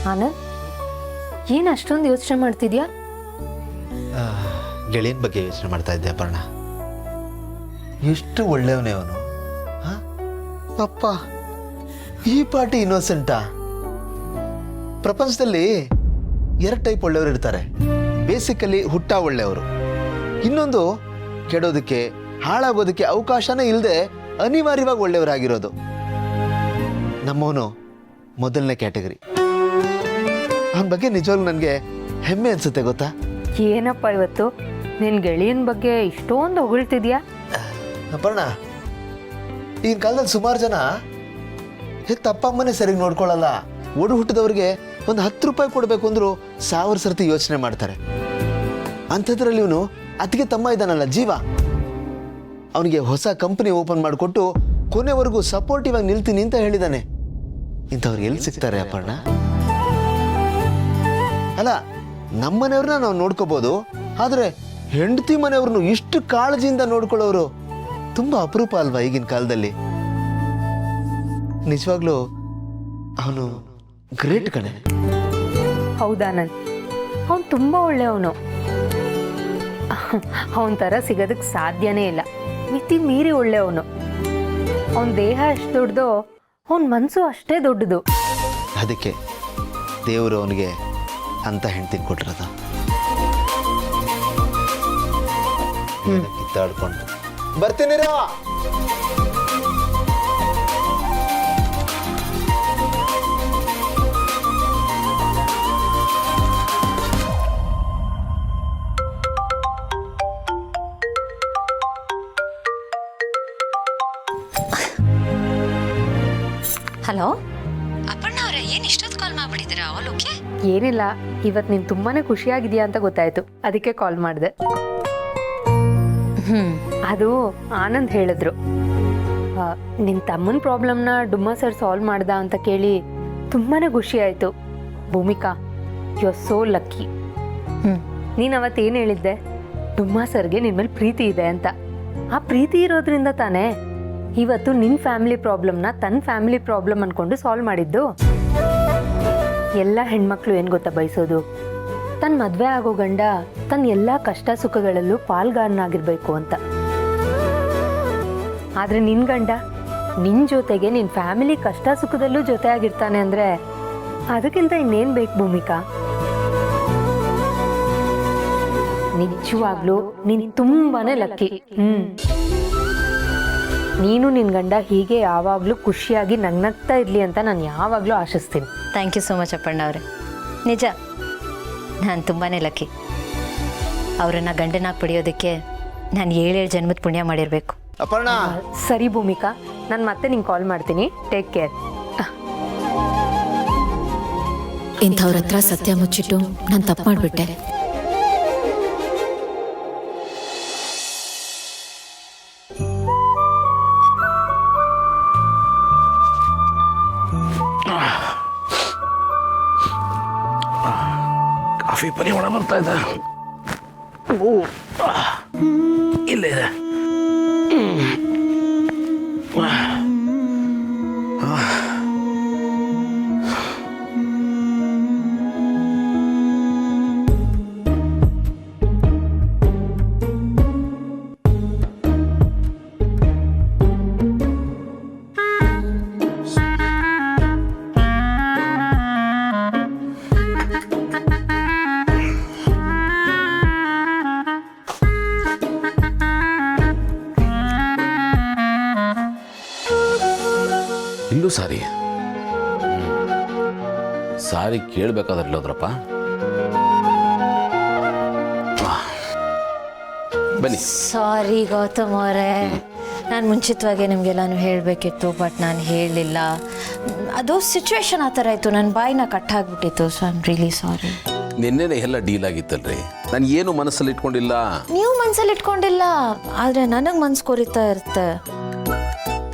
ಆನಂದ್, ಏನು ಅಷ್ಟೊಂದು ಯೋಚನೆ ಮಾಡ್ತಿದ್ಯಾ? ಗೆಳೆಯನ ಬಗ್ಗೆ ಯೋಚನೆ ಮಾಡ್ತಾ ಇದ್ದೆ ಅಪರ್ಣ. ಎಷ್ಟು ಒಳ್ಳೆಯವನೇ ಅವನು. ಅಪ್ಪ, ಈ ಪಾರ್ಟಿ ಇನ್ನೋಸೆಂಟಾ? ಪ್ರಪಂಚದಲ್ಲಿ 2 ಟೈಪ್ ಒಳ್ಳೆಯವರು ಇರ್ತಾರೆ. ಬೇಸಿಕಲಿ ಹುಟ್ಟ ಒಳ್ಳೆಯವರು, ಇನ್ನೊಂದು ಕೆಡೋದಕ್ಕೆ ಹಾಳಾಗೋದಕ್ಕೆ ಅವಕಾಶನೇ ಇಲ್ಲದೆ ಅನಿವಾರ್ಯವಾಗಿ ಒಳ್ಳೆಯವರಾಗಿರೋದು. ನಮ್ಮವನು ಮೊದಲನೇ ಕ್ಯಾಟಗರಿ. ಅವನ ಬಗ್ಗೆ ನಿಜವಾಗ್ಲೂ ನನಗೆ ಹೆಮ್ಮೆ ಅನ್ಸುತ್ತೆ ಗೊತ್ತಾ? ಏನಪ್ಪ ಇವತ್ತು ನಿನ್ನ ಗೆಳೆಯನ ಬಗ್ಗೆ ಇಷ್ಟೊಂದು ಹೊಗಳ್ತಿದ್ಯಾ? ಅಪರ್ಣ, ಈಗಿನ ಕಾಲದಲ್ಲಿ ಸುಮಾರು ಜನ ಅಪ್ಪ ಅಮ್ಮನೇ ಸರಿಯಾಗಿ ನೋಡ್ಕೊಳ್ಳಲ್ಲ. ಒಡು ಹುಟ್ಟಿದವ್ರಿಗೆ ಒಂದು 10 ರೂಪಾಯಿ ಕೊಡಬೇಕು ಅಂದ್ರು 1000 ಸರ್ತಿ ಯೋಚನೆ ಮಾಡ್ತಾರೆ. ಅಂಥದ್ರಲ್ಲಿ ಇವನು ಅತ್ತಿಗೆ ತಮ್ಮ ಇದ್ದಾನಲ್ಲ ಜೀವ, ಅವನಿಗೆ ಹೊಸ ಕಂಪನಿ ಓಪನ್ ಮಾಡಿಕೊಟ್ಟು ಕೊನೆವರೆಗೂ ಸಪೋರ್ಟಿವ್ ಆಗಿ ನಿಲ್ತೀನಿ ಅಂತ ಹೇಳಿದ್ದಾನೆ. ಇಂಥವ್ರು ಎಲ್ಲಿ ಸಿಗ್ತಾರೆ ಅಪರ್ಣ? ಅಲ್ಲ, ನಮ್ಮನೆಯವ್ರನ್ನ ನಾವು ನೋಡ್ಕೋಬಹುದು, ಆದರೆ ಹೆಂಡತಿ ಮನೆಯವ್ರನ್ನು ಇಷ್ಟು ಕಾಳಜಿಯಿಂದ ನೋಡ್ಕೊಳ್ಳೋರು ತುಂಬಾ ಅಪರೂಪ ಅಲ್ವಾ ಈಗಿನ ಕಾಲದಲ್ಲಿ? ನಿಜವಾಗ್ಲೂ ಅವನು ಗ್ರೇಟ್ ಕಣೆ. ಹೌದಾನಂದ್, ಅವನು ತುಂಬ ಒಳ್ಳೆಯವನು. ಅವನ ಥರ ಸಿಗೋದಕ್ಕೆ ಸಾಧ್ಯನೇ ಇಲ್ಲ. ಮಿತಿ ಮೀರಿ ಒಳ್ಳೆಯವನು. ಅವನ ದೇಹ ಎಷ್ಟು ದೊಡ್ಡದೋ ಅವನ ಮನಸ್ಸು ಅಷ್ಟೇ ದೊಡ್ಡದು. ಅದಕ್ಕೆ ದೇವರು ಅವನಿಗೆ ಅಂತ ಹೆಂಡ್ತಿ ಕೊಟ್ಟಿರೋದ. ಕಿತ್ತಾಡ್ಕೊಂಡು ಬರ್ತೀನಿರಾ? ಹಲೋ ಅಪ್ಪಣ್ಣ ಅವರೇ, ಏನು ಇಷ್ಟೊತ್ತು ಕಾಲ್ ಮಾಡ್ಬಿಟ್ಟಿದ್ದೀರಾ? All okay? ಏನಿಲ್ಲ, ಇವತ್ತು ನೀನು ತುಂಬಾನೇ ಖುಷಿಯಾಗಿದೆಯಾ ಅಂತ ಗೊತ್ತಾಯ್ತು, ಅದಕ್ಕೆ ಕಾಲ್ ಮಾಡಿದೆ. ಅದು ಆನಂದ್ ಹೇಳಿದ್ರು, ನಿನ್ನ ತಮ್ಮನ ಪ್ರಾಬ್ಲಮ್ನ ಡುಮ್ಮಾ ಸರ್ ಸಾಲ್ವ್ ಮಾಡ್ದ ಅಂತ ಕೇಳಿ ತುಂಬಾನೇ ಖುಷಿ ಆಯ್ತು. Bhumika, you are so lucky. ನೀನು ಅವತ್ತೇನು ಹೇಳಿದ್ದೆ? ಡುಮ್ಮಾ ಸರ್ಗೆ ನಿನ್ನ ಮೇಲೆ ಪ್ರೀತಿ ಇದೆ ಅಂತ. ಆ ಪ್ರೀತಿ ಇರೋದ್ರಿಂದ ತಾನೇ ಇವತ್ತು ನಿನ್ನ ಫ್ಯಾಮಿಲಿ ಪ್ರಾಬ್ಲಮ್ನ ತನ್ನ ಫ್ಯಾಮಿಲಿ ಪ್ರಾಬ್ಲಮ್ ಅನ್ಕೊಂಡು ಸಾಲ್ವ್ ಮಾಡಿದ್ದು. ಎಲ್ಲ ಹೆಣ್ಮಕ್ಳು ಏನು ಗೊತ್ತಾ ಬಯಸೋದು? ತನ್ನ ಮದುವೆ ಆಗೋ ಗಂಡ ತನ್ನ ಎಲ್ಲ ಕಷ್ಟ ಸುಖಗಳಲ್ಲೂ ಪಾಲ್ಗಾರನಾಗಿರ್ಬೇಕು ಅಂತ. ಆದರೆ ನಿನ್ನ ಗಂಡ ನಿನ್ನ ಜೊತೆಗೆ ನಿನ್ನ ಫ್ಯಾಮಿಲಿ ಕಷ್ಟ ಸುಖದಲ್ಲೂ ಜೊತೆ ಆಗಿರ್ತಾನೆ ಅಂದರೆ ಅದಕ್ಕಿಂತ ಇನ್ನೇನು ಬೇಕು ಭೂಮಿಕಾ? ನಿಜವಾಗ್ಲೂ ನೀನು ತುಂಬಾನೇ ಲಕ್ಕಿ. ನೀನು ನಿನ್ನ ಗಂಡ ಹೀಗೆ ಯಾವಾಗಲೂ ಖುಷಿಯಾಗಿ ನಗ್ನಗ್ತಾ ಇರಲಿ ಅಂತ ನಾನು ಯಾವಾಗಲೂ ಆಶಿಸ್ತೀನಿ. Thank you so much Appanna ಅವರೇ. ನಿಜ, ನಾನು ತುಂಬಾ ಲಕ್ಕಿ. ಅವರನ್ನು ಗಂಡನಾಗಿ ಪಡೆಯೋದಕ್ಕೆ ನಾನು 7 ಜನ್ಮದ ಪುಣ್ಯ ಮಾಡಿರಬೇಕು. ಅಪರ್ಣ, ಸರಿ ಭೂಮಿಕಾ, ನಾನು ಮತ್ತೆ ನಿಂಗೆ ಕಾಲ್ ಮಾಡ್ತೀನಿ. Take care. ಇಂಥವ್ರ ಹತ್ರ ಸತ್ಯ ಮುಚ್ಚಿಟ್ಟು ನಾನು ತಪ್ಪು ಮಾಡಿಬಿಟ್ಟೆ. ಕಾಫಿ ಪರಿಮಳ ಬರ್ತಾ ಇದೆ. ಇಲ್ಲಿದೆ. ಇಲ್ಲೂ ಸಾರಿ ಸಾರಿ ಕೇಳಬೇಕಾದ್ರಲ್ಲೋದ್ರಪ್ಪ. ಬನ್ನಿ. ಸಾರಿ ಗೌತಮ್ ಅವರೇ, ನಾನು ಮುಂಚಿತವಾಗಿ ನಿಮಗೆಲ್ಲಾನು ಹೇಳಬೇಕಿತ್ತು, ಬಟ್ ನಾನು ಹೇಳಲಿಲ್ಲ. ಅದು ಸಿಚುವೇಶನ್ ಆ ಥರ ಇತ್ತು, ನನ್ನ ಬಾಯಿನ ಕಟ್ಟಾಗ್ಬಿಟ್ಟಿತ್ತು. So I am really sorry. ನಿನ್ನೆನೆ ಎಲ್ಲ ಡೀಲ್ ಆಗಿತ್ತಲ್ರಿ, ನಾನು ಏನು ಮನಸ್ಸಲ್ಲಿ ಇಟ್ಕೊಂಡಿಲ್ಲ. ನೀವು ಮನಸ್ಸಲ್ಲಿ ಇಟ್ಕೊಂಡಿಲ್ಲ, ಆದರೆ ನನಗೆ ಮನ್ಸು ಕೊರಿತಾ ಇರುತ್ತೆ,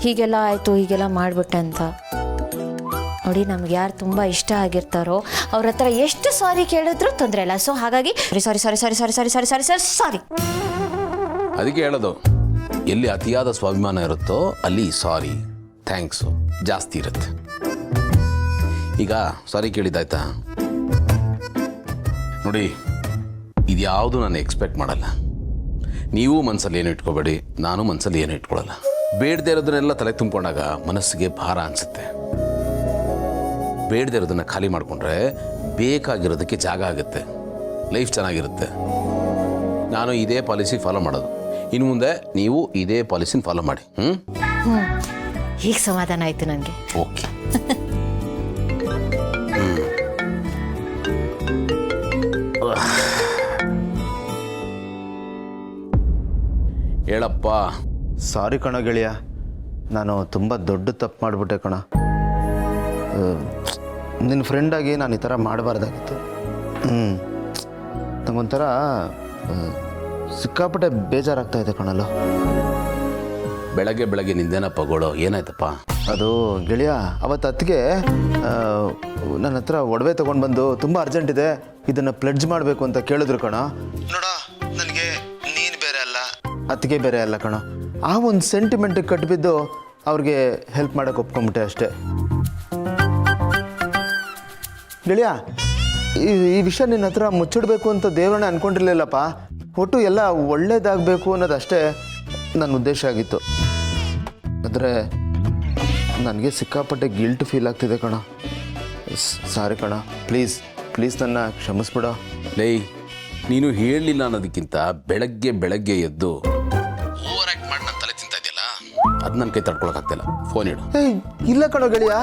ಹೀಗೆಲ್ಲ ಆಯಿತು, ಹೀಗೆಲ್ಲ ಮಾಡಿಬಿಟ್ಟೆ ಅಂತ. ನೋಡಿ, ನಮ್ಗೆ ಯಾರು ತುಂಬ ಇಷ್ಟ ಆಗಿರ್ತಾರೋ ಅವ್ರ ಹತ್ರ ಎಷ್ಟು ಸಾರಿ ಕೇಳಿದ್ರು ತೊಂದರೆ ಇಲ್ಲ. ಸೊ ಹಾಗಾಗಿ ಸಾರಿ ಸಾರಿ ಸಾರಿ ಸಾರಿ ಸಾರಿ ಸಾರಿ ಸಾರಿ ಸಾರಿ ಸಾರಿ. ಅದಕ್ಕೆ ಹೇಳೋದು, ಎಲ್ಲಿ ಅತಿಯಾದ ಸ್ವಾಭಿಮಾನ ಇರುತ್ತೋ ಅಲ್ಲಿ ಸಾರಿ ಥ್ಯಾಂಕ್ಸು ಜಾಸ್ತಿ ಇರುತ್ತೆ. ಈಗ ಸಾರಿ ಕೇಳಿದ್ದಾಯ್ತಾ? ನೋಡಿ, ಇದ್ಯಾವುದು ನಾನು ಎಕ್ಸ್ಪೆಕ್ಟ್ ಮಾಡಲ್ಲ. ನೀವು ಮನಸ್ಸಲ್ಲಿ ಏನು ಇಟ್ಕೋಬೇಡಿ, ನಾನು ಮನಸ್ಸಲ್ಲಿ ಏನು ಇಟ್ಕೊಳ್ಳಲ್ಲ. ಬೇಡದೇ ಇರೋದನ್ನೆಲ್ಲ ತಲೆ ತುಂಬಿಕೊಂಡಾಗ ಮನಸ್ಸಿಗೆ ಭಾರ ಅನಿಸುತ್ತೆ. ಬೇಡದೇ ಇರೋದನ್ನ ಖಾಲಿ ಮಾಡಿಕೊಂಡ್ರೆ ಬೇಕಾಗಿರೋದಕ್ಕೆ ಜಾಗ ಆಗುತ್ತೆ, ಲೈಫ್ ಚೆನ್ನಾಗಿರುತ್ತೆ. ನಾನು ಇದೇ ಪಾಲಿಸಿ ಫಾಲೋ ಮಾಡೋದು. ಇನ್ನು ಮುಂದೆ ನೀವು ಇದೇ ಪಾಲಿಸಿನ ಫಾಲೋ ಮಾಡಿ. ಈಗ ಸಮಾಧಾನ ಆಯ್ತು ನನಗೆ. ಓಕೆ. ಹೇಳಪ್ಪ. ಸಾರಿ ಕಣ ಗೆಳೆಯ, ನಾನು ತುಂಬ ದೊಡ್ಡ ತಪ್ಪು ಮಾಡಿಬಿಟ್ಟೆ ಕಣ. ನಿನ್ನ ಫ್ರೆಂಡಾಗಿ ನಾನು ಈ ಥರ ಮಾಡಬಾರ್ದಾಗಿತ್ತು. ನಂಗೊಂಥರ ಸಿಕ್ಕಾಪಟ್ಟೆ ಬೇಜಾರಾಗ್ತಾ ಇದೆ ಕಣಲ್ಲ. ಬೆಳಗ್ಗೆ ಬೆಳಗ್ಗೆ ನಿಂದೇನಪ್ಪ ಗೋಳು, ಏನಾಯ್ತಪ್ಪ? ಅದು ಗೆಳೆಯ, ಅವತ್ತು ಅತ್ತಿಗೆ ನನ್ನ ಹತ್ರ ಒಡವೆ ತೊಗೊಂಡು ಬಂದು ತುಂಬ ಅರ್ಜೆಂಟ್ ಇದೆ, ಇದನ್ನು ಪ್ಲೆಡ್ಜ್ ಮಾಡಬೇಕು ಅಂತ ಕೇಳಿದ್ರು ಕಣ. ನೋಡ, ನನಗೆ ನೀನು ಬೇರೆ ಅಲ್ಲ, ಅತ್ತಿಗೆ ಬೇರೆ ಅಲ್ಲ ಕಣ. ಆ ಒಂದು ಸೆಂಟಿಮೆಂಟಿಗೆ ಕಟ್ಟಿಬಿದ್ದು ಅವ್ರಿಗೆ ಹೆಲ್ಪ್ ಮಾಡೋಕೆ ಒಪ್ಕೊಂಬಿಟ್ಟೆ ಅಷ್ಟೇ. ಗೆಳೆಯ, ಈ ವಿಷಯ ನಿನ್ನ ಹತ್ರ ಮುಚ್ಚಿಡಬೇಕು ಅಂತ ದೇವರನ್ನ ಅಂದ್ಕೊಂಡಿರ್ಲಿಲ್ಲಪ್ಪ. ಒಟ್ಟು ಎಲ್ಲ ಒಳ್ಳೇದಾಗಬೇಕು ಅನ್ನೋದಷ್ಟೇ ನನ್ನ ಉದ್ದೇಶ ಆಗಿತ್ತು. ಆದರೆ ನನಗೆ ಸಿಕ್ಕಾಪಟ್ಟೆ ಗಿಲ್ಟ್ ಫೀಲ್ ಆಗ್ತಿದೆ ಕಣ. ಸಾರಿ ಕಣ, ಪ್ಲೀಸ್ ಪ್ಲೀಸ್ ನನ್ನ ಕ್ಷಮಿಸ್ಬಿಡ. ಲೈ, ನೀನು ಹೇಳಲಿಲ್ಲ ಅನ್ನೋದಕ್ಕಿಂತ ಬೆಳಗ್ಗೆ ಬೆಳಗ್ಗೆ ಎದ್ದು ಓವರ್ ಆಕ್ಟ್ ಮಾಡಿ ನನ್ನ ತಲೆ ತಿಂತಾ ಇದೆಯಲ್ಲ, ಅದು ನನ್ನ ಕೈ ತಡ್ಕೊಳಕ್ಕಾಗ್ತಿಲ್ಲ. ಫೋನ್ ಇಡು. ಏಯ್, ಇಲ್ಲ ಕಣೋ ಗೆಳೆಯ,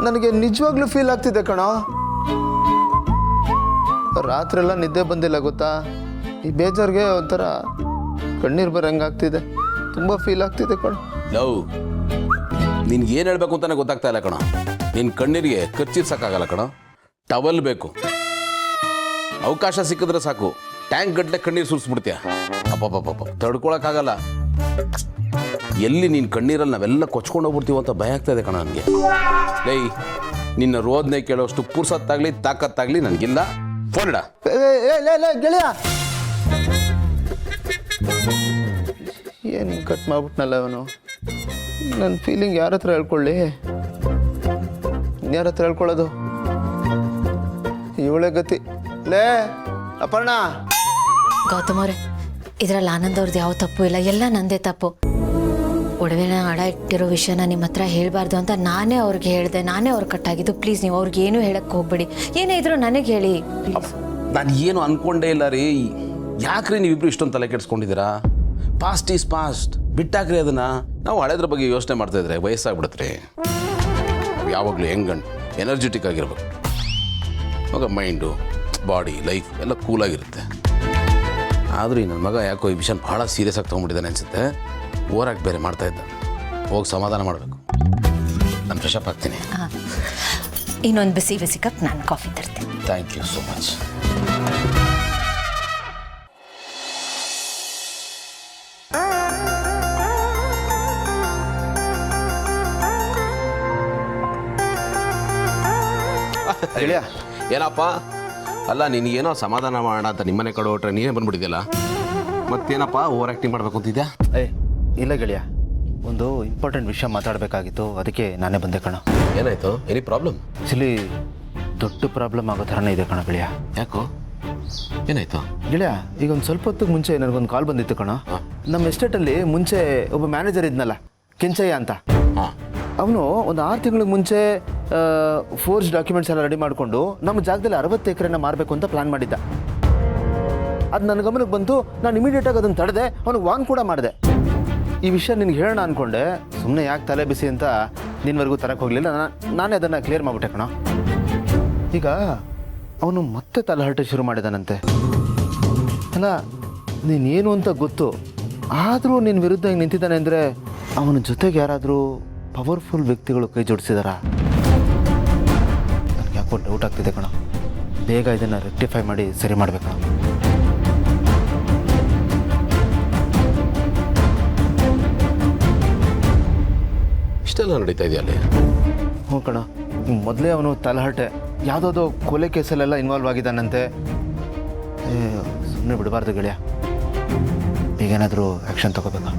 ನನಗೆ ನಿಜವಾಗ್ಲೂ ಫೀಲ್ ಆಗ್ತಿದೆ ಕಣೋ. ರಾತ್ರೆಲ್ಲ ನಿದ್ದೆ ಬಂದಿಲ್ಲ ಗೊತ್ತಾ. ಈ ಬೇಜಾರಿಗೆ ಒಂಥರ ಕಣ್ಣೀರು ಬರಂಗಾಗ್ತಿದೆ. ತುಂಬ ಫೀಲ್ ಆಗ್ತಿದೆ ಕಣ. ಲವ್, ನಿನ್ಗೆ ಏನು ಹೇಳಬೇಕು ಅಂತಾನೆ ಗೊತ್ತಾಗ್ತಾ ಇಲ್ಲ ಕಣ. ನಿನ್ನ ಕಣ್ಣೀರಿಗೆ ಕಚ್ಚಿರ್ಸಕ್ಕಾಗಲ್ಲ ಕಣ, ಟವಲ್ ಬೇಕು. ಅವಕಾಶ ಸಿಕ್ಕಿದ್ರೆ ಸಾಕು, ಟ್ಯಾಂಕ್ ಗಟ್ಟಲೆ ಕಣ್ಣೀರು ಸುರಿಸ್ಬಿಡ್ತೀಯ. ಅಪ್ಪಪ್ಪ, ತಡ್ಕೊಳಕ್ಕಾಗಲ್ಲ. ಎಲ್ಲಿ ನೀನು ಕಣ್ಣೀರಲ್ಲಿ ನಾವೆಲ್ಲ ಕೊಚ್ಕೊಂಡು ಹೋಗ್ಬಿಡ್ತೀವಿ ಅಂತ ಭಯ ಆಗ್ತಾ ಇದೆ ಕಣ ನನಗೆ. ಲೈ, ನಿನ್ನ ರೋದನೆ ಕೇಳೋಷ್ಟು ಪುರ್ಸತ್ತಾಗಲಿ ತಾಕತ್ತಾಗಲಿ ನನಗಿಲ್ಲ. ಫೋನ್ ಇಡ. ಗೆಳೆಯ, ಏನು ಕಟ್ ಮಾಡ್ಬಿಟ್ನಲ್ಲ ಅವನು. ನನ್ನ ಫೀಲಿಂಗ್ ಯಾರ ಹತ್ರ ಹೇಳ್ಕೊಳ್ಳಿ, ಯಾರ ಹತ್ರ ಹೇಳ್ಕೊಳ್ಳೋದು? ಇವಳೆ ಗತಿ. ಲೇ ಅಪರ್ಣ. ಗೌತಮ್ ಅವರೇ, ಇದರಲ್ಲಿ ಆನಂದ್ ಅವ್ರದ್ದು ಯಾವ ತಪ್ಪು ಇಲ್ಲ, ಎಲ್ಲ ನಂದೇ ತಪ್ಪು. ಒಡವೆನ ಅಡ ಇಟ್ಟಿರೋ ವಿಷಯನ ನಿಮ್ಮ ಹತ್ರ ಹೇಳಬಾರ್ದು ಅಂತ ನಾನೇ ಅವ್ರಿಗೆ ಹೇಳಿದೆ, ನಾನೇ ಅವ್ರಿಗೆ ಕಟ್ಟಾಗಿದ್ದು. ಪ್ಲೀಸ್ ನೀವು ಅವ್ರಿಗೆ ಏನೂ ಹೇಳಕ್ಕೆ ಹೋಗ್ಬೇಡಿ, ಏನೇ ಇದ್ರು ನನಗೆ ಹೇಳಿ ಪ್ಲೀಸ್. ನಾನು ಏನು ಅನ್ಕೊಂಡೇ ಇಲ್ಲ ರೀ. ಯಾಕ್ರಿ ನೀವಿಬ್ರು ಇಷ್ಟೊಂದು ತಲೆ ಕೆಡ್ಸ್ಕೊಂಡಿದ್ದೀರಾ? ಪಾಸ್ಟ್ ಈಸ್ ಪಾಸ್ಟ್, ಬಿಟ್ಟಾಕ್ರಿ ಅದನ್ನ. ನಾವು ಹಳೆದ್ರ ಬಗ್ಗೆ ಯೋಚನೆ ಮಾಡ್ತಾ ಇದ್ರೆ ವಯಸ್ಸಾಗ್ಬಿಡತ್ರಿ. ಯಾವಾಗಲೂ ಹೆಂಗಂಡು ಎನರ್ಜೆಟಿಕ್ ಆಗಿರ್ಬೇಕು. ಇವಾಗ ಮೈಂಡು, ಬಾಡಿ, ಲೈಫ್ ಎಲ್ಲ ಕೂಲಾಗಿರುತ್ತೆ. ಆದರೂ ನನ್ನ ಮಗ ಯಾಕೋ ಈ ವಿಷಯ ಭಾಳ ಸೀರಿಯಸ್ ಆಗಿ ತೊಗೊಂಡ್ಬಿಟ್ಟಿದ್ದಾನೆ ಅನಿಸುತ್ತೆ. ಓವರಾಗಿ ಬೇರೆ ಮಾಡ್ತಾ ಇದ್ದ. ಹೋಗಿ ಸಮಾಧಾನ ಮಾಡಬೇಕು. ನಾನು ಫ್ರೆಶ್ ಅಪ್ ಆಗ್ತೀನಿ. ಇನ್ನೊಂದು ಬಿಸಿ ಬಿಸಿ ಕಪ್ ನಾನು ಕಾಫಿ ತರ್ತೀನಿ. Thank you so much. ಗೆಳೆಯ, ಏನಪ್ಪ? ಅಲ್ಲ, ನಿನಗೇನೋ ಸಮಾಧಾನ ಮಾಡೋಣ ಅಂತ ನಿಮ್ಮನೆ ಕಡೆ ಹೊಟ್ರೆ ನೀನೇ ಬಂದ್ಬಿಟ್ಟಿದ್ಯಲ್ಲ. ಮತ್ತೇನಪ್ಪ ಓವರ್ ಆ್ಯಕ್ಟಿಂಗ್ ಮಾಡ್ಬೇಕು ಅಂತಿದ್ಯಾ? ಇಲ್ಲ ಗೆಳೆಯ, ಒಂದು ಇಂಪಾರ್ಟೆಂಟ್ ವಿಷಯ ಮಾತಾಡಬೇಕಾಗಿತ್ತು, ಅದಕ್ಕೆ ನಾನೇ ಬಂದೆ ಕಣ. ಏನಾಯ್ತು? Any problem? ಆ್ಯಕ್ಚುಲಿ ದೊಡ್ಡ ಪ್ರಾಬ್ಲಮ್ ಆಗೋ ಥರನೇ ಇದೆ ಕಣ ಗೆಳೆಯ. ಯಾಕೋ, ಏನಾಯ್ತು? ಗೆಳೆಯ, ಈಗ ಒಂದು ಸ್ವಲ್ಪ ಹೊತ್ತಿಗೆ ಮುಂಚೆ ನನಗೊಂದು ಕಾಲ್ ಬಂದಿತ್ತು ಕಣ. ನಮ್ಮ ಎಸ್ಟೇಟಲ್ಲಿ ಮುಂಚೆ ಒಬ್ಬ ಮ್ಯಾನೇಜರ್ ಇದ್ನಲ್ಲ, ಕೆಂಚಯ್ಯ ಅಂತ. ಹಾಂ, ಅವನು ಒಂದು 6 ತಿಂಗಳಿಗೆ ಮುಂಚೆ ಫೋರ್ಜ್ ಡಾಕ್ಯುಮೆಂಟ್ಸ್ ಎಲ್ಲ ರೆಡಿ ಮಾಡಿಕೊಂಡು ನಮ್ಮ ಜಾಗದಲ್ಲಿ 60 ಎಕರೆನ ಮಾರಬೇಕು ಅಂತ ಪ್ಲಾನ್ ಮಾಡಿದ್ದ. ಅದು ನನ್ನ ಗಮನಕ್ಕೆ ಬಂತು. ನಾನು ಇಮಿಡಿಯೇಟಾಗಿ ಅದನ್ನು ತಡೆದೆ, ಅವನಿಗೆ ವಾನ್ ಕೂಡ ಮಾಡಿದೆ. ಈ ವಿಷಯ ನಿನಗೆ ಹೇಳೋಣ ಅಂದ್ಕೊಂಡೆ, ಸುಮ್ಮನೆ ಯಾಕೆ ತಲೆ ಬಿಸಿ ಅಂತ ನಿನ್ನವರೆಗೂ ತರಕ್ಕೆ ಹೋಗಲಿಲ್ಲ. ನಾನೇ ಅದನ್ನು ಕ್ಲಿಯರ್ ಮಾಡಿಬಿಟ್ಟೆ ಕಣ. ಈಗ ಅವನು ಮತ್ತೆ ತಲೆಹರಟೆ ಶುರು ಮಾಡಿದಾನಂತೆ. ಅಲ್ಲ, ನೀನೇನು ಅಂತ ಗೊತ್ತು, ಆದರೂ ನಿನ್ನ ವಿರುದ್ಧ ಹಿಂಗೆ ನಿಂತಿದ್ದಾನೆ ಅಂದರೆ ಅವನ ಜೊತೆಗೆ ಯಾರಾದರೂ ಪವರ್ಫುಲ್ ವ್ಯಕ್ತಿಗಳು ಕೈ ಜೋಡಿಸಿದಾರ? ನನಗೆ ಯಾಕೋ ಡೌಟ್ ಆಗ್ತಿದೆ ಕಣ. ಬೇಗ ಇದನ್ನು ರೆಕ್ಟಿಫೈ ಮಾಡಿ ಸರಿ ಮಾಡಬೇಕು. ಇಷ್ಟೆಲ್ಲ ನಡೀತಾ ಇದೆಯಲ್ಲ? ಹ್ಞೂ ಕಣ, ಮೊದಲೇ ಅವನು ತಲೆಹರಟೆ, ಯಾವುದಾದ್ರು ಕೊಲೆ ಕೇಸಲ್ಲೆಲ್ಲ ಇನ್ವಾಲ್ವ್ ಆಗಿದ್ದಾನಂತೆ. ಸುಮ್ಮನೆ ಬಿಡಬಾರ್ದು ಗೆಳೆಯ, ಈಗೇನಾದರೂ ಆ್ಯಕ್ಷನ್ ತಗೋಬೇಕಾ?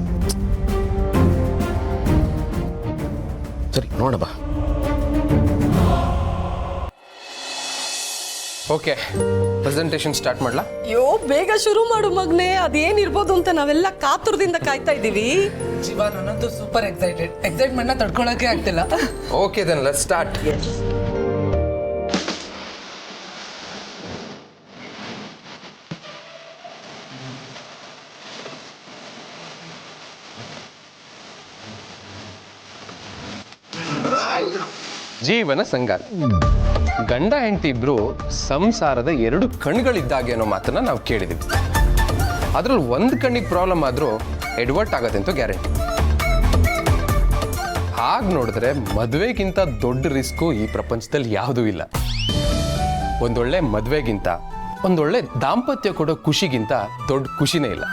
ಸರಿ, ನೋಡ ಬಾ. ಓಕೆ, ಪ್ರೆಸೆಂಟೇಷನ್ ಸ್ಟಾರ್ಟ್ ಮಾಡ್ಲಾ? ಅಯ್ಯೋ ಬೇಗ ಶುರು ಮಾಡು ಮಗ್ನೆ, ಅದೇನಿರ್ಬೋದು ಅಂತ ನಾವೆಲ್ಲ ಕಾತುರದಿಂದ ಕಾಯ್ತಾ ಇದ್ದೀವಿ. ಜೀವ ನನ್ನಂತೂ ಸೂಪರ್ ಎಕ್ಸೈಟ್ಮೆಂಟ್ನ ತಡ್ಕೊಳಕ್ಕೆ ಆಗ್ತಿಲ್ಲ. Okay then let's start. ಜೀವನ ಸಂಗಾತಿ, ಗಂಡ ಹೆಂಡತಿ ಇಬ್ರು ಸಂಸಾರದ ಎರಡು ಕಣ್ಗಳಿದ್ದಾಗೆ ಅನ್ನೋ ಮಾತನ್ನ ನಾವು ಕೇಳಿದ್ವಿ. ಅದ್ರಲ್ಲಿ ಒಂದು ಕಣ್ಣಿಗೆ ಪ್ರಾಬ್ಲಮ್ ಆದ್ರೂ ಎಡ್ವರ್ಟ್ ಆಗತ್ತೆ ಅಂತ ಗ್ಯಾರಂಟಿ. ಹಾಗೆ ನೋಡಿದ್ರೆ ಮದುವೆಗಿಂತ ದೊಡ್ಡ ರಿಸ್ಕು ಈ ಪ್ರಪಂಚದಲ್ಲಿ ಯಾವುದೂ ಇಲ್ಲ. ಒಂದೊಳ್ಳೆ ಮದುವೆಗಿಂತ ಒಂದೊಳ್ಳೆ ದಾಂಪತ್ಯ ಕೊಡೋ ಖುಷಿಗಿಂತ ದೊಡ್ಡ ಖುಷಿನೇ ಇಲ್ಲ.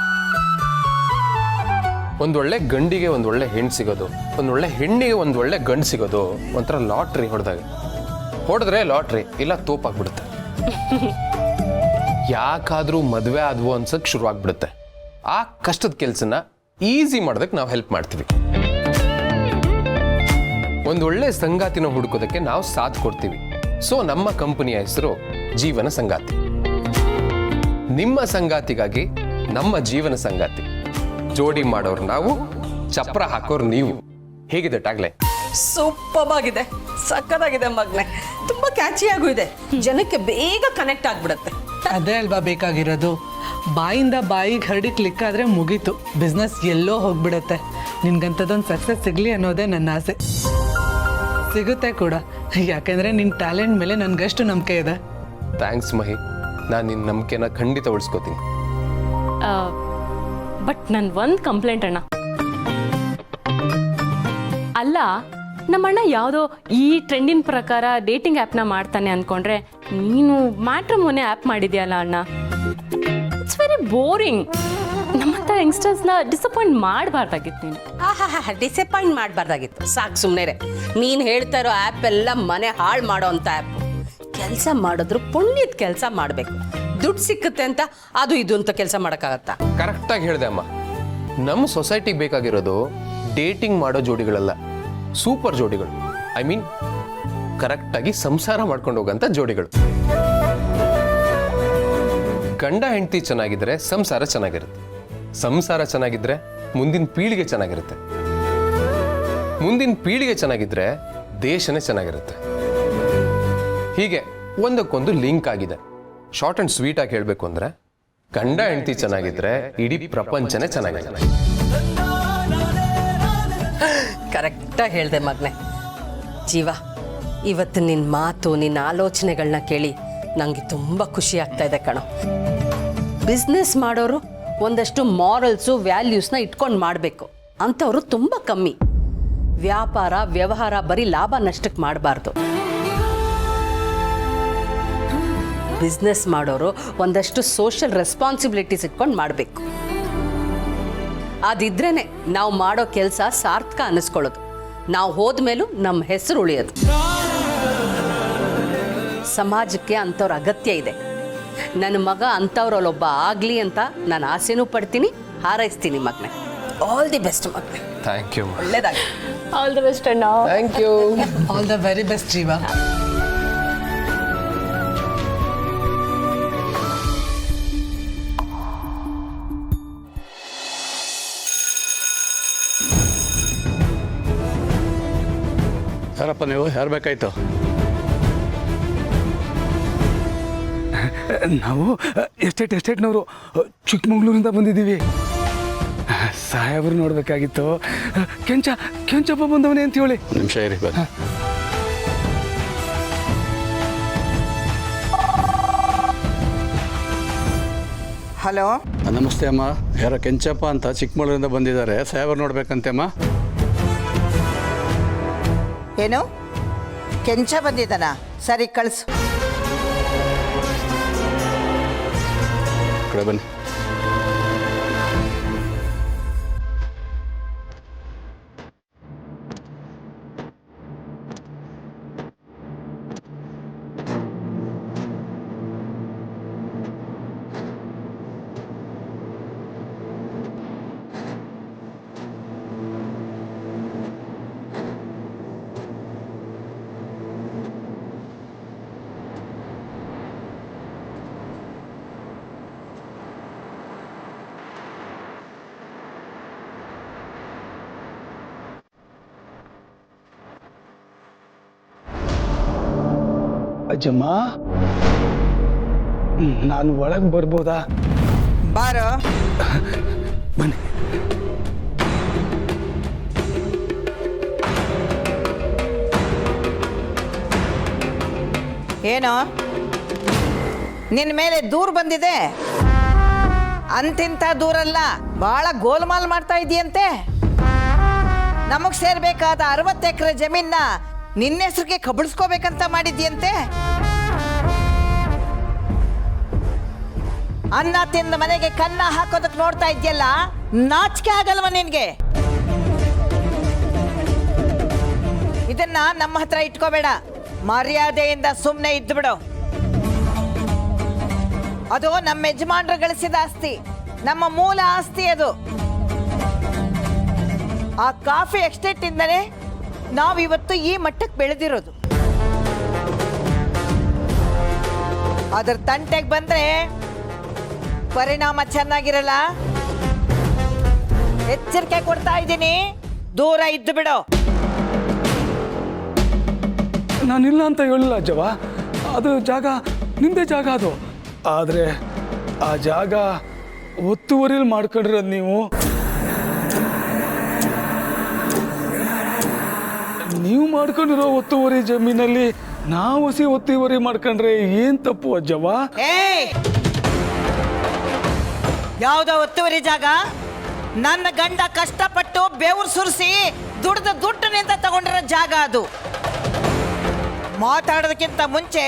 ಒಂದೊಳ್ಳೆ ಗಂಡಿಗೆ ಒಂದೊಳ್ಳೆ ಹೆಣ್ಣು ಸಿಗೋದು, ಒಂದೊಳ್ಳೆ ಹೆಣ್ಣಿಗೆ ಒಂದೊಳ್ಳೆ ಗಂಡು ಸಿಗೋದು ಒಂಥರ ಲಾಟ್ರಿ ಹೊಡೆದ್ರೆ ಲಾಟ್ರಿ, ಇಲ್ಲ ತೋಪಾಗ್ಬಿಡುತ್ತೆ. ಯಾಕಾದ್ರೂ ಮದುವೆ ಆದ್ವು ಅನ್ಸಕ್ ಶುರುವಾಗ್ಬಿಡುತ್ತೆ. ಆ ಕಷ್ಟದ ಕೆಲಸನ ಈಸಿ ಮಾಡೋದಕ್ಕೆ ನಾವು ಹೆಲ್ಪ್ ಮಾಡ್ತೀವಿ. ಒಂದೊಳ್ಳೆ ಸಂಗಾತಿನ ಹುಡುಕೋದಕ್ಕೆ ನಾವು ಸಾಥ್ ಕೊಡ್ತೀವಿ. ಸೊ ನಮ್ಮ ಕಂಪನಿಯ ಹೆಸರು ಜೀವನ ಸಂಗಾತಿ. ನಿಮ್ಮ ಸಂಗಾತಿಗಾಗಿ ನಮ್ಮ ಜೀವನ ಸಂಗಾತಿ. ಜೋಡಿ ಮಾಡೋರು ನಾವು, ಚಪ್ರ ಹಾಕೋರು ನೀವು. ಹೇಗಿದೆ ಟ್ಯಾಗ್ಲೈನ್? ಸೂಪರ್ ಆಗಿದೆ, ಸಕ್ಕತ್ತಾಗಿದೆ ಮಗ್ನೆ, ತುಂಬಾ ಕ್ಯಾಚಿ ಆಗೂ ಇದೆ, ಜನಕ್ಕೆ ಬೇಗ ಕನೆಕ್ಟ್ ಆಗ್ಬಿಡುತ್ತೆ. ಅದೇ ಅಲ್ವಾ ಬೇಕಾಗಿರೋದು. ಬಾಯಿಂದ ಬಾಯಿಗೆ ಹರಡಿ ಕ್ಲಿಕ್ ಆದರೆ ಮುಗೀತು, ಬಿಸ್ನೆಸ್ ಎಲ್ಲೋ ಹೋಗ್ಬಿಡುತ್ತೆ. ನಿನ್ಗಂಥದ್ದೊಂದು ಸಕ್ಸಸ್ ಸಿಗಲಿ ಅನ್ನೋದೇ ನನ್ನ ಆಸೆ. ಸಿಗುತ್ತೆ ಕೂಡ, ಯಾಕೆಂದರೆ ನಿನ್ನ ಟ್ಯಾಲೆಂಟ್ ಮೇಲೆ ನನಗಷ್ಟು ನಂಬಿಕೆ ಇದೆ. ಥ್ಯಾಂಕ್ಸ್ ಮಹಿ, ನಾನು ನಿನ್ನ ನಂಬಿಕೆನ ಖಂಡಿತ ಉಳಿಸ್ಕೋತೀನಿ. ಬಟ್ ನನ್ ಒಂದು ಕಂಪ್ಲೇಂಟ್ ಅಣ್ಣ. ಅಲ್ಲ, ನಮ್ಮಣ್ಣ ಯಾವುದೋ ಈ ಟ್ರೆಂಡಿನ ಪ್ರಕಾರ ಡೇಟಿಂಗ್ ಆ್ಯಪ್ನ ಮಾಡ್ತಾನೆ ಅಂದ್ಕೊಂಡ್ರೆ ನೀನು ಮ್ಯಾಟ್ರಿಮೋನಿ ಆ್ಯಪ್ ಮಾಡಿದ್ಯಲ್ಲ ಅಣ್ಣ. It's very boring. ನಮ್ಮಂಥ ಯಂಗ್ಸ್ಟರ್ಸ್ನ ಡಿಸಪಾಯಿಂಟ್ ಮಾಡಬಾರ್ದಾಗಿತ್ತು ನೀನು. ಡಿಸಪಾಯಿಂಟ್ ಮಾಡಬಾರ್ದಾಗಿತ್ತು, ಸಾಕು ಸುಮ್ಮನೆ. ನೀನು ಹೇಳ್ತಾ ಇರೋ ಆ್ಯಪ್ ಎಲ್ಲ ಮನೆ ಹಾಳು ಮಾಡೋ ಅಂಥ ಆ್ಯಪ್. ಕೆಲಸ ಮಾಡಿದ್ರು ಪುಣ್ಯದ ಕೆಲಸ ಮಾಡಬೇಕು. ದುಡ್ಡು ಸಿಕ್ಕುತ್ತೆ ಅಂತ ಅದು ಇದು ಅಂತ ಕೆಲಸ ಮಾಡೋಕ್ಕಾಗತ್ತಾ? ಕರೆಕ್ಟಾಗಿ ಹೇಳಿದೆ ಅಮ್ಮ. ನಮ್ಮ ಸೊಸೈಟಿಗೆ ಬೇಕಾಗಿರೋದು ಡೇಟಿಂಗ್ ಮಾಡೋ ಜೋಡಿಗಳಲ್ಲ, ಸೂಪರ್ ಜೋಡಿಗಳು. ಐ ಮೀನ್ ಕರೆಕ್ಟಾಗಿ ಸಂಸಾರ ಮಾಡ್ಕೊಂಡು ಹೋಗಂತ ಜೋಡಿಗಳು. ಗಂಡ ಹೆಂಡತಿ ಚೆನ್ನಾಗಿದ್ರೆ ಸಂಸಾರ ಚೆನ್ನಾಗಿರುತ್ತೆ, ಸಂಸಾರ ಚೆನ್ನಾಗಿದ್ರೆ ಮುಂದಿನ ಪೀಳಿಗೆ ಚೆನ್ನಾಗಿರುತ್ತೆ, ಮುಂದಿನ ಪೀಳಿಗೆ ಚೆನ್ನಾಗಿದ್ರೆ ದೇಶನೇ ಚೆನ್ನಾಗಿರುತ್ತೆ. ಹೀಗೆ ಒಂದಕ್ಕೊಂದು ಲಿಂಕ್ ಆಗಿದೆ. ಶಾರ್ಟ್ ಅಂಡ್ ಸ್ವೀಟ್ ಆಗಿ ಹೇಳಬೇಕು ಅಂದ್ರೆ, ಗಂಡ ಹೆಂಡತಿ ಚೆನ್ನಾಗಿದ್ರೆ ಇಡೀ ಪ್ರಪಂಚನೇ ಚೆನ್ನಾಗಿದೆ. ಕರೆಕ್ಟಾಗಿ ಹೇಳಿದೆ ಮಗನೆ. ಜೀವ, ಇವತ್ತು ನಿನ್ನ ಮಾತು, ನಿನ್ನ ಆಲೋಚನೆಗಳನ್ನ ಕೇಳಿ ನನಗೆ ತುಂಬ ಖುಷಿ ಆಗ್ತಾ ಇದೆ ಕಣೋ. ಬಿಸ್ನೆಸ್ ಮಾಡೋರು ಒಂದಷ್ಟು ಮಾರಲ್ಸು ವ್ಯಾಲ್ಯೂಸ್ನ ಇಟ್ಕೊಂಡು ಮಾಡಬೇಕು, ಅಂಥವ್ರು ತುಂಬ ಕಮ್ಮಿ. ವ್ಯಾಪಾರ ವ್ಯವಹಾರ ಬರೀ ಲಾಭ ನಷ್ಟಕ್ಕೆ ಮಾಡಬಾರ್ದು. ಬಿಸ್ನೆಸ್ ಮಾಡೋರು ಒಂದಷ್ಟು ಸೋಷಿಯಲ್ ರೆಸ್ಪಾನ್ಸಿಬಿಲಿಟೀಸ್ ಇಟ್ಕೊಂಡು ಮಾಡಬೇಕು. ಅದಿದ್ರೇನೆ ನಾವು ಮಾಡೋ ಕೆಲಸ ಸಾರ್ಥಕ ಅನ್ನಿಸ್ಕೊಳ್ಳೋದು, ನಾವು ಹೋದ್ಮೇಲೂ ನಮ್ಮ ಹೆಸರು ಉಳಿಯೋದು. ಸಮಾಜಕ್ಕೆ ಅಂಥವ್ರ ಅಗತ್ಯ ಇದೆ. ನನ್ನ ಮಗ ಅಂಥವ್ರಲ್ಲೊಬ್ಬ ಆಗಲಿ ಅಂತ ನಾನು ಆಸೆನೂ ಪಡ್ತೀನಿ, ಹಾರೈಸ್ತೀನಿ ಮಗನೇ. ಆಲ್ ದಿ ಬೆಸ್ಟ್ ಮಗನೇ. Thank you. ಒಳ್ಳೇದಾಗಿ. ಆಲ್ ದ ಬೆಸ್ಟ್ ಅಣ್ಣ. Thank you. All the very best ಜೀವ. ಯಾರಪ್ಪ ನೀವು? ಯಾರು ಬೇಕಾಯ್ತು? ನಾವು ಎಸ್ಟೇಟ್ನವರು ಚಿಕ್ಕಮಂಗ್ಳೂರಿಂದ ಬಂದಿದ್ದೀವಿ. ಸಾಹೇಬ್ರು ನೋಡ್ಬೇಕಾಗಿತ್ತು. ಕೆಂಚಪ್ಪ ಬಂದವನೇ ಅಂತ ಹೇಳಿ. ಒಂದು ನಿಮಿಷ ಇರಿ. ಹಲೋ, ನಮಸ್ತೆ ಅಮ್ಮ. ಯಾರೋ ಕೆಂಚಪ್ಪ ಅಂತ ಚಿಕ್ಕಮಂಗ್ಳೂರಿಂದ ಬಂದಿದ್ದಾರೆ, ಸಾಹೇಬ್ರು ನೋಡ್ಬೇಕಂತೆ ಅಮ್ಮ. ಏನು ಕೆಂಚ ಬಂದಿದ್ದಾನ? ಸರಿ ಕಳಿಸು. ಕಡೆ ಬನ್ನಿ. ಅಜ್ಜಮ್ಮ ನಾನು ಒಳಗೆ ಬರ್ಬೋದಾ? ಬಾರೋ. ಬನ್ನಿ. ಏನೋ ನಿನ್ನ ಮೇಲೆ ದೂರ ಬಂದಿದೆ? ಅಂತಿಂತ ದೂರಲ್ಲ, ಭಾಳ ಗೋಲ್ಮಾಲ್ ಮಾಡ್ತಾ ಇದೆಯಂತೆ. ನಮಗೆ ಸೇರ್ಬೇಕಾದ 60 ಎಕರೆ ಜಮೀನ ನಿನ್ನ ಹೆಸರಿಗೆ ಕಬಳಿಸ್ಕೋಬೇಕಂತ ಮಾಡಿದ್ಯಂತೆ. ಅನ್ನ ತಿಂದ ಮನೆಗೆ ಕನ್ನ ಹಾಕೋದಕ್ಕೆ ನೋಡ್ತಾ ಇದೆಯಲ್ಲ, ನಾಚಿಕೆ ಆಗಲ್ವ ನಿನ್ಗೆ? ಇದನ್ನ ನಮ್ಮ ಹತ್ರ ಇಟ್ಕೋಬೇಡ, ಮರ್ಯಾದೆಯಿಂದ ಸುಮ್ಮನೆ ಇದ್ದು ಬಿಡು. ಅದು ನಮ್ಮ ಯಜಮಾನ್ರು ಗಳಿಸಿದ ಆಸ್ತಿ, ನಮ್ಮ ಮೂಲ ಆಸ್ತಿ ಅದು. ಆ ಕಾಫಿ ಎಸ್ಟೇಟ್ ಇಂದಲೇ ನಾವಿವತ್ತು ಈ ಮಟ್ಟಕ್ಕೆ ಬೆಳೆದಿರೋದು. ಅದರ ತಂಟೆಗೆ ಬಂದ್ರೆ ಪರಿಣಾಮ ಚೆನ್ನಾಗಿರಲ್ಲ. ಎಚ್ಚರಿಕೆ ಕೊಡ್ತಾ ಇದ್ದೀನಿ, ದೂರ ಇದ್ದು ಬಿಡು. ನಾನಿಲ್ಲ ಅಂತ ಹೇಳಿಲ್ಲ ಅಜ್ಜವ, ಅದು ಜಾಗ ನಿಂದೇ ಜಾಗ ಅದು. ಆದರೆ ಆ ಜಾಗ ಒತ್ತುವರಿಲಿ ಮಾಡ್ಕೊಂಡಿರೋದು ನೀವು ಮಾಡ್ಕೊಂಡಿರೋ ಒತ್ತುವರಿ ಜಮೀನಲ್ಲಿ ನಾವು ಹಸಿ ಒತ್ತುವರಿ ಮಾಡ್ಕೊಂಡ್ರೆ ಏನ್ ತಪ್ಪು ಅಜ್ಜವ? ಯಾವ್ದೋ ಒತ್ತುವರಿ ಜಾಗ? ನನ್ನ ಗಂಡ ಕಷ್ಟಪಟ್ಟು ಬೆವರು ಸುರಿಸಿ ದುಡ್ದ ದುಡ್ಡಿನಿಂದ ತಗೊಂಡಿರೋ ಜಾಗ ಅದು. ಮಾತಾಡೋದಕ್ಕಿಂತ ಮುಂಚೆ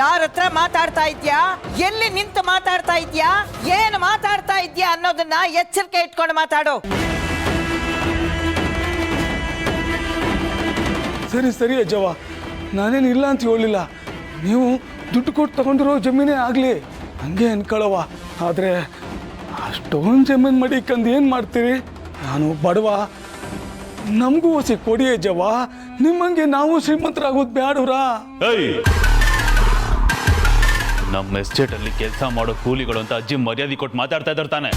ಯಾರ ಹತ್ರ ಮಾತಾಡ್ತಾ ಇದ್ಯಾ, ಎಲ್ಲಿ ನಿಂತು ಮಾತಾಡ್ತಾ ಇದ್ಯಾ, ಏನು ಮಾತಾಡ್ತಾ ಇದ್ಯಾ ಅನ್ನೋದನ್ನ ಎಚ್ಚರಿಕೆ ಇಟ್ಕೊಂಡು ಮಾತಾಡು. ಸರಿ ಸರಿ ಅಜ್ಜವ, ನಾನೇನು ಇಲ್ಲ ಅಂತ ಹೇಳಿಲ್ಲ. ನೀವು ದುಡ್ಡು ಕೊಟ್ಟು ತಗೊಂಡಿರೋ ಜಮೀನೇ ಆಗಲಿ ಹಂಗೆ ಅನ್ಕೊಳ್ಳವ. ಆದರೆ ಅಷ್ಟೊಂದು ಜಮೀನು ಮಡಿಕಂದು ಏನು ಮಾಡ್ತೀರಿ? ನಾನು ಬಡವ, ನಮಗೂ ಹೊಸಿ ಕೊಡಿ ಅಜ್ಜವ. ನಿಮ್ಮಂಗೆ ನಾವು ಶ್ರೀಮಂತರಾಗೋದು ಬ್ಯಾಡವ್ರಾ? ನಮ್ಮ ಎಸ್ಟೇಟಲ್ಲಿ ಕೆಲಸ ಮಾಡೋ ಕೂಲಿಗಳು ಅಂತ ಅಜ್ಜಿ ಮರ್ಯಾದೆ ಕೊಟ್ಟು ಮಾತಾಡ್ತಾ ಇದ್ದಾರೆ ತಾನೆ,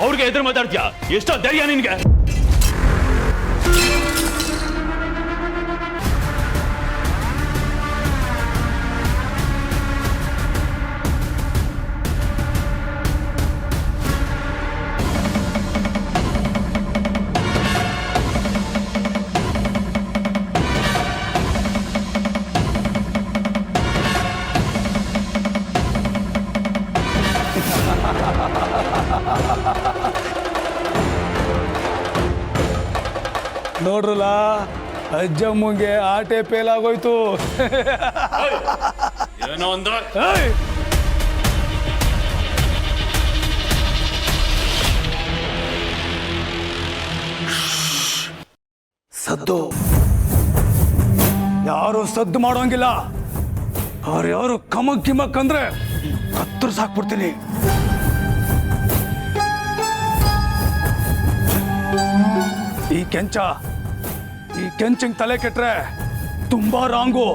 ಅವ್ರಿಗೆ ಎದುರು ಮಾತಾಡ್ತೀಯಾ? ಎಷ್ಟೋ ಧೈರ್ಯ ನಿನ್ಗೆ? ನೋಡ್ರಲ್ಲ, ಅಜ್ಜಮ್ಮಂಗೆ ಆಟೆ ಪೇಲಾಗೋಯ್ತು. ಏನೋ ಒಂದು ಸದ್ದು ಯಾರು ಸದ್ದು ಮಾಡೋಂಗಿಲ್ಲ. ಅವ್ರು ಯಾರು ಕಮಕ್ ಕಿಮಕ್ ಅಂದ್ರೆ ಕತ್ತರಿಸಾಕ್ಬಿಡ್ತೀನಿ. ಈ ಕೆಂಚಂಗ್ ತಲೆ ಕೆಟ್ರೆ ತುಂಬಾ ರಾಂಗು,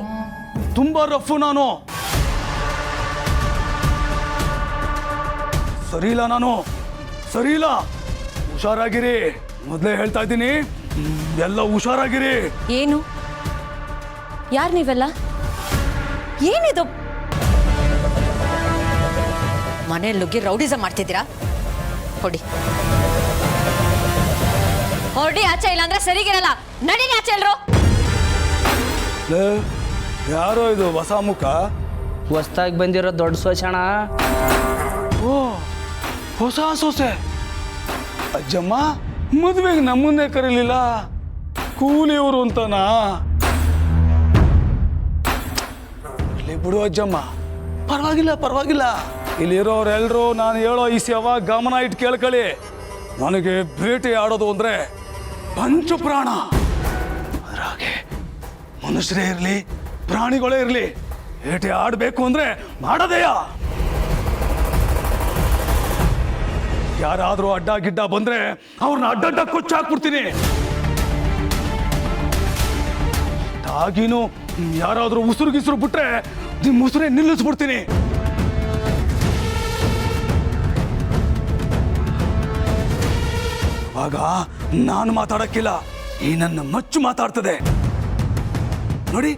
ತುಂಬಾ ರಫು. ನಾನು ಸರಿಯಿಲ್ಲ, ನಾನು ಸರಿಯಿಲ್ಲ. ಹುಷಾರಾಗಿರಿ, ಮೊದಲೇ ಹೇಳ್ತಾ ಇದ್ದೀನಿ, ಎಲ್ಲ ಹುಷಾರಾಗಿರಿ. ಏನು? ಯಾರು ನೀವೆಲ್ಲ? ಏನಿದು? ಮನೆಯಲ್ಲಿ ನುಗ್ಗಿ ರೌಡಿಸಮ್ ಮಾಡ್ತಿದ್ದೀರಾ? ಹೊಡಿ ಹೊಡಿ, ಆಚೆ ಇಲ್ಲ ಅಂದ್ರೆ ಸರಿಗಿರಲ್ಲ. ನಡೀಲಿ ಆಚೆ ಎಲ್ರು. ಯಾರೋ ಇದು ಹೊಸ ಮುಖ? ಹೊಸ್ದಾಗಿ ಬಂದಿರೋ ದೊಡ್ಡ ಸೋಚಣ. ಓ, ಹೊಸ ಸೊಸೆ. ಅಜ್ಜಮ್ಮ ಮದುವೆಗೆ ನಮ್ಮನ್ನೇ ಕರೀಲಿಲ್ಲ, ಕೂಲಿಯವರು ಅಂತನಾ? ಇಲ್ಲಿ ಬಿಡು ಅಜ್ಜಮ್ಮ, ಪರವಾಗಿಲ್ಲ ಪರವಾಗಿಲ್ಲ. ಇಲ್ಲಿರೋರೆಲ್ಲರೂ ನಾನು ಹೇಳೋ ಈ ಸೇವಾ ಗಮನ ಇಟ್ಟು ಕೇಳ್ಕೊಳ್ಳಿ. ನನಗೆ ಬೇಟೆ ಆಡೋದು ಅಂದ್ರೆ ಪಂಚ ಪ್ರಾಣ. ಅದ್ರಾಗೆ ಮನುಷ್ಯರೇ ಇರಲಿ, ಪ್ರಾಣಿಗಳೇ ಇರಲಿ, ಬೇಟೆ ಆಡಬೇಕು ಅಂದ್ರೆ ಮಾಡೋದೇಯ. ಯಾರಾದ್ರೂ ಅಡ್ಡ ಗಿಡ್ಡ ಬಂದ್ರೆ ಅವ್ರನ್ನ ಅಡ್ಡಡ್ಡ ಕೊಚ್ಚಾಕ್ಬಿಡ್ತೀನಿ. ಆಗಿನೂ ಯಾರಾದ್ರೂ ಉಸುರು ಬಿಟ್ರೆ ನಿಮ್ಮ ಉಸುರೇ ನಿಲ್ಲಿಸ್ಬಿಡ್ತೀನಿ. ಆಗ ನಾನು ಮಾತಾಡಕ್ಕಿಲ್ಲ, ಈ ನನ್ನ ಮಚ್ಚು ಮಾತಾಡ್ತದೆ. ನೋಡಿ,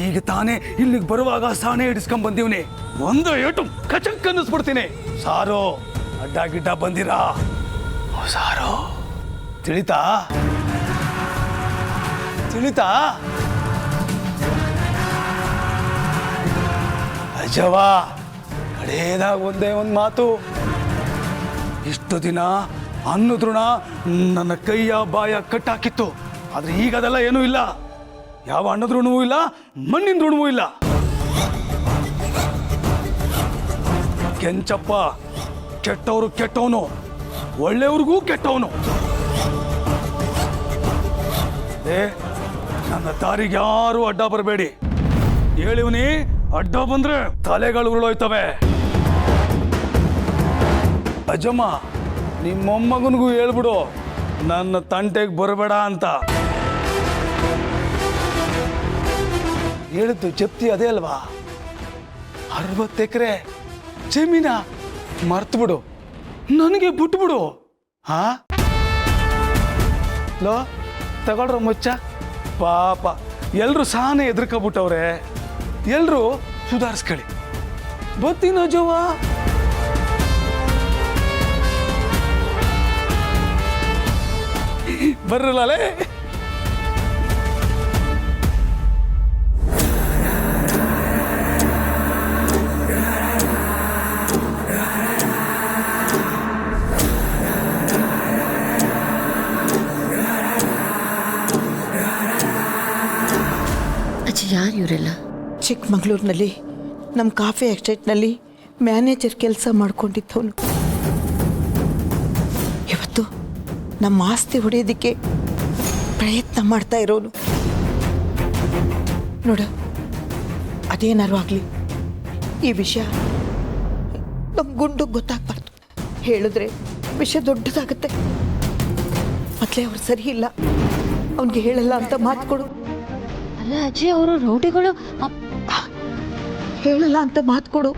ಈಗ ತಾನೇ ಇಲ್ಲಿಗೆ ಬರುವಾಗ ಸಾಣೆ ಹಿಡಿಸ್ಕೊಂಡ್ ಬಂದೀವ್ನಿ. ಒಂದು ಏಟು ಕಚಕ್ ಅನ್ನಿಸ್ಬಿಡ್ತೀನಿ. ಸಾರು ಅಡ್ಡ ಗಿಡ್ಡ ಬಂದಿರಾ? ಸಾರು ತಿಳಿತಾ? ತಿಳಿತಾ? ಅಜ್ಜವ, ಕಡೆಯದಾಗ ಒಂದೇ ಒಂದು ಮಾತು. ಇಷ್ಟು ದಿನ ಅನ್ನೋದ್ಋಣ ನನ್ನ ಕೈಯ ಬಾಯ ಕಟ್ಟಾಕಿತ್ತು. ಆದ್ರೆ ಈಗ ಅದೆಲ್ಲ ಏನೂ ಇಲ್ಲ. ಯಾವ ಅನ್ನದ ಋಣವೂ ಇಲ್ಲ, ಮಣ್ಣಿನ ಋಣವೂ ಇಲ್ಲ. ಕೆಂಚಪ್ಪ ಕೆಟ್ಟವರು ಕೆಟ್ಟವನು, ಒಳ್ಳೆಯವ್ರಿಗೂ ಕೆಟ್ಟವನು. ನನ್ನ ದಾರಿಗೆ ಯಾರು ಅಡ್ಡ ಬರಬೇಡಿ. ಹೇಳಿವ್ನಿ, ಅಡ್ಡ ಬಂದ್ರೆ ತಲೆಗಳು ಉರುಳೋಯ್ತವೆ. ಅಜ್ಜಮ್ಮ, ನಿಮ್ಮ ಮೊಮ್ಮಗನಿಗೂ ಹೇಳ್ಬಿಡು ನನ್ನ ತಂಟೆಗೆ ಬರಬೇಡ ಅಂತ. ಹೇಳಿದ್ದು ಜಪ್ತಿ ಅದೇ ಅಲ್ವಾ? 60 ಎಕರೆ ಜಮೀನ ಮರ್ತು ಬಿಡು, ನನಗೆ ಬಿಟ್ಬಿಡು. ಹಾ ಲೋ, ತಗೊಳ್ರ ಮುಚ್ಚ. ಪಾಪ ಎಲ್ರು ಸಾನೆ ಎದ್ರಕಬಿಟ್ಟವ್ರೆ. ಎಲ್ರು ಸುಧಾರಿಸ್ಕೊಳ್ಳಿ. ಬತ್ತೀನೋ ಜವ್ವ. ಬರ್ರಲೇ. ಅಜ್ಜಿ, ಯಾರು ಇವರೆಲ್ಲ? ಚಿಕ್ಕಮಗಳೂರಿನಲ್ಲಿ ನಮ್ಮ ಕಾಫಿ ಎಸ್ಟೇಟ್ನಲ್ಲಿ ಮ್ಯಾನೇಜರ್ ಕೆಲಸ ಮಾಡ್ಕೊಂಡಿದ್ದವನು. ಇವತ್ತು ನಮ್ಮ ಆಸ್ತಿ ಹೊಡೆಯೋದಕ್ಕೆ ಪ್ರಯತ್ನ ಮಾಡ್ತಾ ಇರೋನು. ನೋಡು, ಅದೇನಾರು ಆಗಲಿ, ಈ ವಿಷಯ ನಮ್ಮ ಗುಂಡು ಗೊತ್ತಾಗ್ಬಾರ್ದು. ಹೇಳಿದ್ರೆ ವಿಷಯ ದೊಡ್ಡದಾಗುತ್ತೆ. ಮೊದಲೇ ಅವ್ರು ಸರಿ ಇಲ್ಲ, ಅವನಿಗೆ ಹೇಳಲ್ಲ ಅಂತ ಮಾತು ಕೊಡು. ಅಲ್ಲ ಅಜ್ಜಿ, ಅವರು ರೌಡಿಗಳು. ಹೇಳಲ್ಲ ಅಂತ ಮಾತು ಕೊಡು.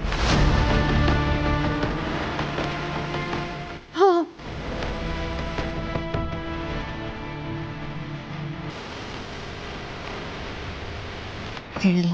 ಹೇಳಲ್ಲ.